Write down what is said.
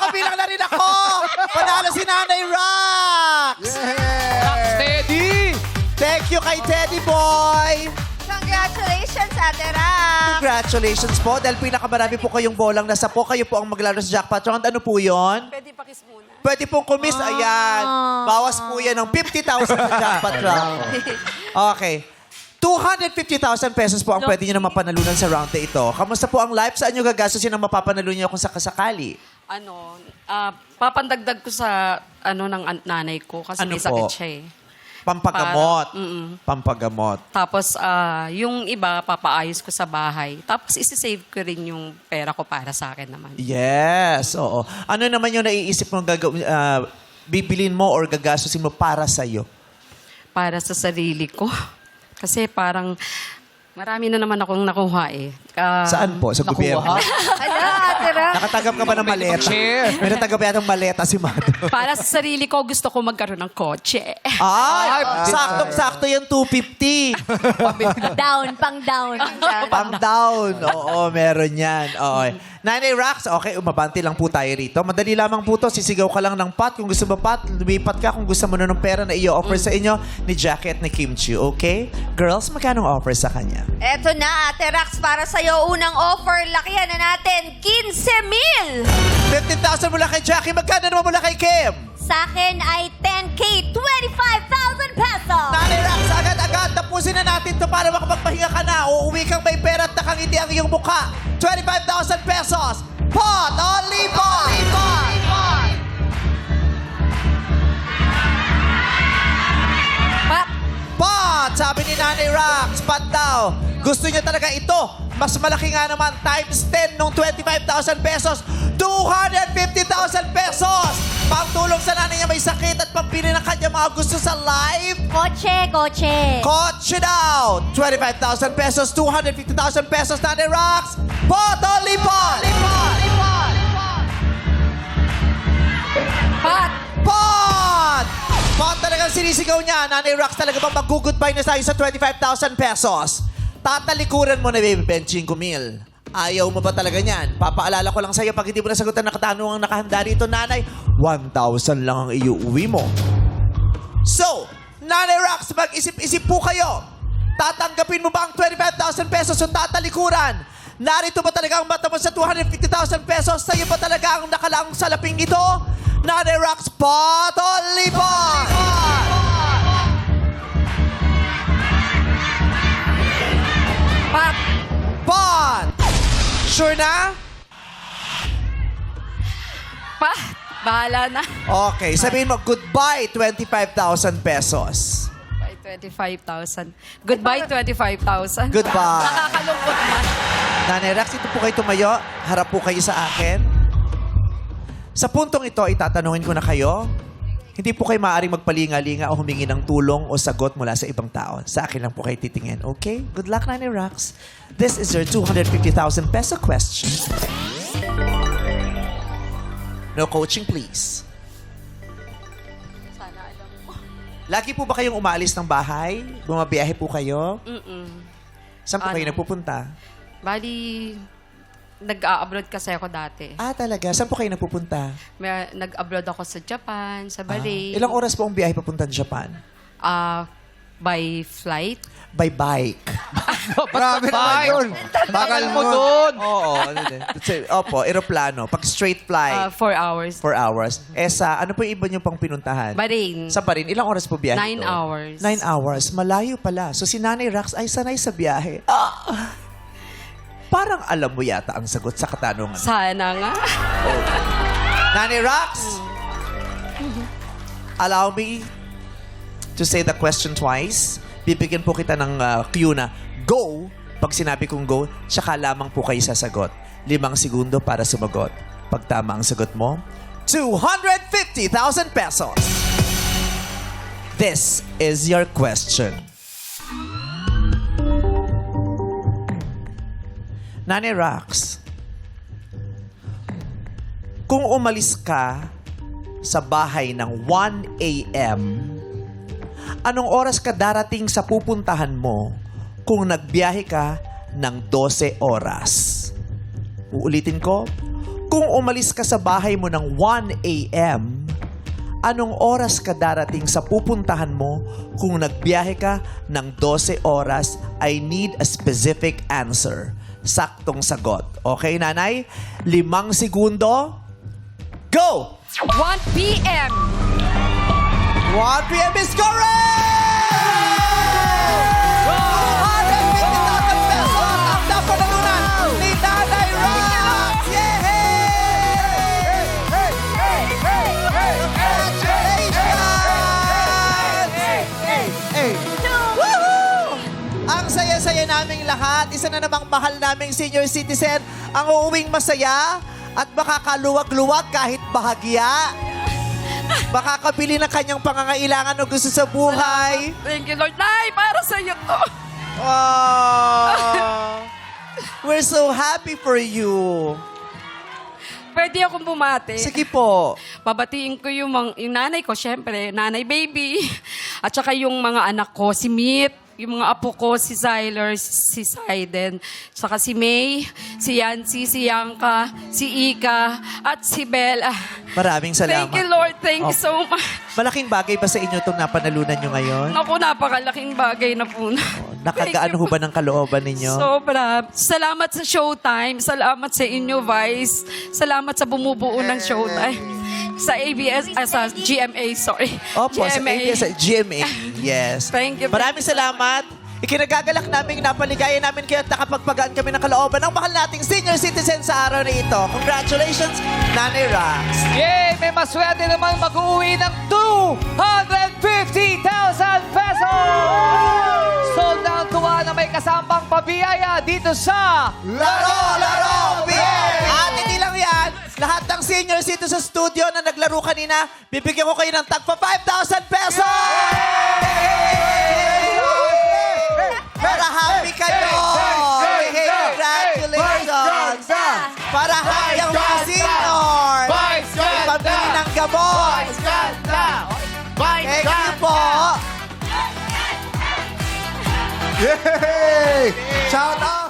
Kabilang na rin ako! Panalo si Nanay Rox! Steady! Thank you kay Teddy Boy! Congratulations, Ate Ram! Congratulations po. Dahil pinakamarami po kayong bolang nasa po, kayo po ang maglaro sa jackpot round. Ano po yon? Pwede pakis muna. Pwede pong kumis. Ayan. Bawas po yan ng 50,000 sa jackpot round. Okay. 250,000 pesos po ang pwede nyo na mapanalunan sa round na ito. Kamusta po ang life? Saan nyo gagastusin ang mapapanalunan nyo kung sakasakali? Papandagdag ko sa ng nanay ko kasi Ano may sakit po? siya eh. Pampagamot. Para- Pampagamot. Tapos, yung iba, papaayos ko sa bahay. Tapos, isi-save ko rin yung pera ko para sa akin naman. Yes, oo. Ano naman yung naiisip mong bibilin mo or gagastusin mo para sa'yo? Para sa sarili ko. Kasi parang, marami na naman akong nakuha eh. Saan po? Sa gobyerno? Ala, Ate Ram! Nakatagap ka ba ng maleta? May natagap yata ng maleta si Mado. Para sa sarili ko, gusto ko magkaroon ng kotse. Ay, saktong-sakto yung 250. Down, pang down. Pang down. Oo, meron yan. Oo. Nanay Rox, okay, umabanti lang po tayo rito. Madali lamang po to. Sisigaw ka lang ng pot. Kung gusto mo pot, lumipat ka. Kung gusto mo na ng pera na i-offer sa inyo ni Jackie at ni Kimchi, okay? Girls, magkano offer sa kanya? Eto na, Ate Rax, para sa'yo. Unang offer, lakihan na natin, 15,000! 15,000 mula kay Jackie. Magkano naman mula kay Kim? Sa akin ay 10K, 25,000 pesos! Nanay Rox, agad-agad. Tapusin na natin to para makapagpahinga ka na. Uuwi kang may pera at nakangiti ang iyong mukha. 25,000 pesos. Pot! Only pot! Pot! Sabi ni Nanay Rox, pot daw. Gusto niya talaga ito. Mas malaki nga naman, times 10 nung 25,000 pesos. 250,000 pesos! Pangtulong sa nanay niya may sakit at pambili ng kanya mga gusto sa life. Kotse! Kotse daw! 25,000 pesos, 250,000 pesos, Nanay Rox. Pot! Only pot! Pot! Pot! Pot talagang sinisigaw niya. Nanay Rox talaga bang mag-goodbye na tayo sa 25,000 pesos? Tatalikuran mo na, baby, 25,000. Ayaw mo ba talaga niyan? Papaalala ko lang sa'yo, pag hindi mo nasagutan na katanungang nakahanda rito, nanay, 1,000 lang ang iuwi mo. So, Nanay Rox, mag-isip-isip po kayo. Tatanggapin mo ba ang 25,000 pesos o tatalikuran? Narito ba talaga ang mata mo sa 250,000 pesos? Sa'yo ba talaga ang nakalaang salaping ito? Nanay Rox, pot o lipot? Pot! Pot! Sure na? Bahala na. Okay, sabihin mo, goodbye, 25,000 pesos. By 25,000. Goodbye, 25,000. Goodbye. Nakakalungkot na. Nanay Rox, ito po kayo tumayo. Harap po kayo sa akin. Sa puntong ito, itatanungin ko na kayo. Hindi po kayo maaaring magpalinga-linga o humingi ng tulong o sagot mula sa ibang tao. Sa akin lang po kayo titingin. Okay? Good luck, Nanay Rox. This is your 250,000 peso question. No coaching, please. Sana alam mo. Lagi po ba kayong umaalis ng bahay? Bumabiyahe po kayo? Mm-mm. Saan po kayo Ano? nagpupunta? Bali, nag-abroad kasi ako dati. Ah, talaga? Saan po kayo nagpupunta? Nag-abroad ako sa Japan, sa Bahrain. Ilang oras po ang biyahe papuntang Japan? By flight. By bike. Grabe naman yun. Tagal mo dun. Oo. Opo, aeroplano. Pag straight flight, 4 hours. 4 hours. Ano po yung iba nyo pang pinuntahan? Bahrain. Sa Bahrain, ilang oras po biyahe 9 hours. 9 hours. Malayo pala. So si Nanay Rox ay sanay sa biyahe. Parang alam mo yata ang sagot sa katanungan. Sana nga. Nanay Rox, allow me to say the question twice. Bibigyan po kita ng cue na go. Pag sinabi kong go, tsaka lamang po kayo sasagot. 5 segundo para sumagot. Pag tama ang sagot mo, 250,000 pesos. This is your question. Nanay Rox, kung umalis ka sa bahay ng 1 a.m., anong oras ka darating sa pupuntahan mo kung nagbiyahe ka ng 12 oras? Uulitin ko, Kung umalis ka sa bahay mo ng 1 a.m., anong oras ka darating sa pupuntahan mo? Kung nagbiyahe ka ng 12 oras, I need a specific answer. Saktong sagot. Okay, nanay? 5 segundo. Go! 1 p.m. 1 p.m. is correct! 150,000 pesos ang napanalunan ni Nanay Rox! Yay! Congratulations! Woohoo! Ang saya-saya naming lahat. Isa na namang mahal naming senior citizen ang uuwing masaya at makakaluwag-luwag kahit bahagya. Makakabili ng kanyang pangangailangan o gusto sa buhay. Thank you, Lord. Nay, para sa iyo to. Aww. We're so happy for you. Pwede akong bumati. Sige po. Babatiin ko yung nanay ko, syempre, nanay baby. At saka yung mga anak ko, si Meet, yung mga apo ko, si Zyler, si Saiden, saka si May, si Yancy, si Yanka, si Ika, at si Bella. Maraming salamat. Thank you, Lord. Thank you so much. Malaking bagay ba sa inyo itong napanalunan nyo ngayon? Naku, napakalaking bagay na po. Nakagaano ho ba ng kalooban ninyo? Sobra. Salamat sa Showtime. Salamat sa inyo, Vice. Salamat sa bumubuo ng Showtime. Sa ABS, sa GMA, sorry. Opo, sa ABS, sa GMA. Yes. Thank you. Maraming salamat. Ikinagagalak namin, napaligaya namin kayo at nakapagpagaan kami ng kalooban ng mahal nating senior citizen sa araw na ito. Congratulations, Nanay Rox. Yay! May maswerte naman mag-uwi ng 250,000 pesos! Sold na ang tuwa na may kasamang pabiyaya dito sa Laro! At hindi lang yan, lahat ng senior citizen sa studio na naglaro kanina, bibigyan ko kayo ng tagpa 5,000 pesos! Para happy kayo! Hey, congratulations! Para happy ang mga senior! Pabili ng gamot! Thank you po! Yay! Shout out!